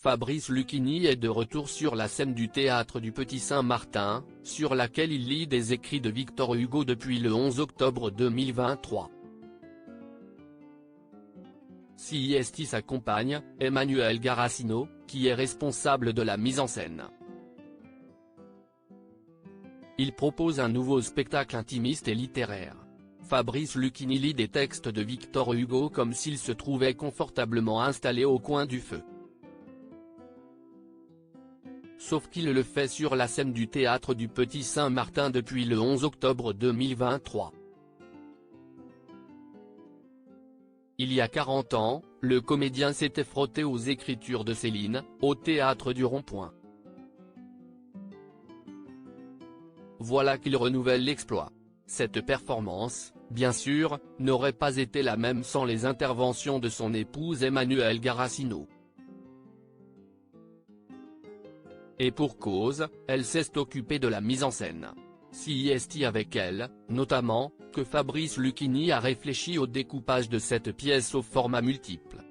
Fabrice Lucchini est de retour sur la scène du théâtre du Petit Saint-Martin, sur laquelle il lit des écrits de Victor Hugo depuis le 11 octobre 2023. CIST s'accompagne, Emmanuel Garacino, qui est responsable de la mise en scène. Il propose un nouveau spectacle intimiste et littéraire. Fabrice Lucchini lit des textes de Victor Hugo comme s'il se trouvait confortablement installé au coin du feu. Sauf qu'il le fait sur la scène du théâtre du Petit Saint-Martin depuis le 11 octobre 2023. Il y a 40 ans, le comédien s'était frotté aux écritures de Céline, au théâtre du Rond-Point. Voilà qu'il renouvelle l'exploit. Cette performance, bien sûr, n'aurait pas été la même sans les interventions de son épouse Emmanuelle Garacino. Et pour cause, elle s'est occupée de la mise en scène. CIST avec elle, notamment, que Fabrice Lucchini a réfléchi au découpage de cette pièce au format multiple.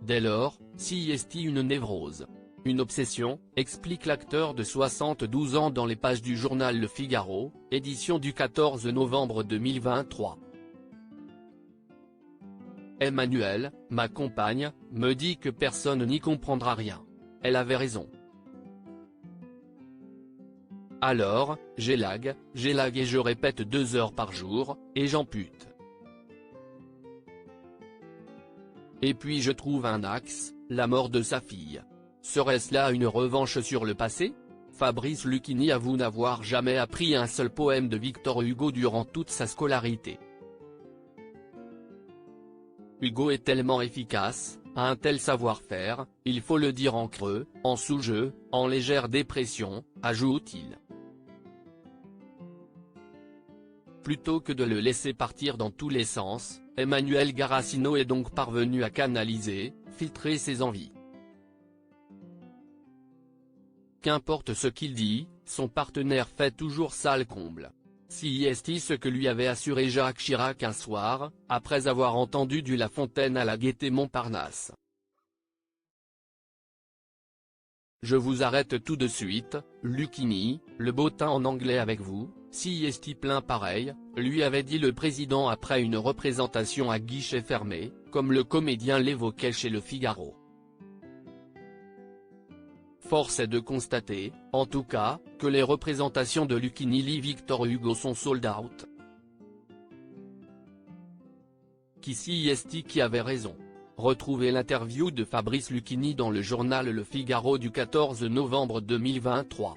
Dès lors, CIST une névrose. Une obsession, explique l'acteur de 72 ans dans les pages du journal Le Figaro, édition du 14 novembre 2023. Emmanuelle, ma compagne, me dit que personne n'y comprendra rien. Elle avait raison. Alors, j'élague et je répète 2 heures par jour, et j'ampute. Et puis je trouve un axe, la mort de sa fille. Serait-ce là une revanche sur le passé? Fabrice Lucchini avoue n'avoir jamais appris un seul poème de Victor Hugo durant toute sa scolarité. Hugo est tellement efficace, a un tel savoir-faire, il faut le dire en creux, en sous-jeu, en légère dépression, ajoute-t-il. Plutôt que de le laisser partir dans tous les sens, Emmanuel Garacino est donc parvenu à canaliser, filtrer ses envies. Qu'importe ce qu'il dit, son partenaire fait toujours sale comble. CIST ce que lui avait assuré Jacques Chirac un soir, après avoir entendu du La Fontaine à la Gaîté Montparnasse. Je vous arrête tout de suite, Lucchini, le bottin en anglais avec vous, CIST plein pareil, lui avait dit le président après une représentation à guichet fermé, comme le comédien l'évoquait chez Le Figaro. Force est de constater, en tout cas, que les représentations de Lucchini lit Victor Hugo sont sold out. Qui CIST qui avait raison. Retrouvez l'interview de Fabrice Lucchini dans le journal Le Figaro du 14 novembre 2023.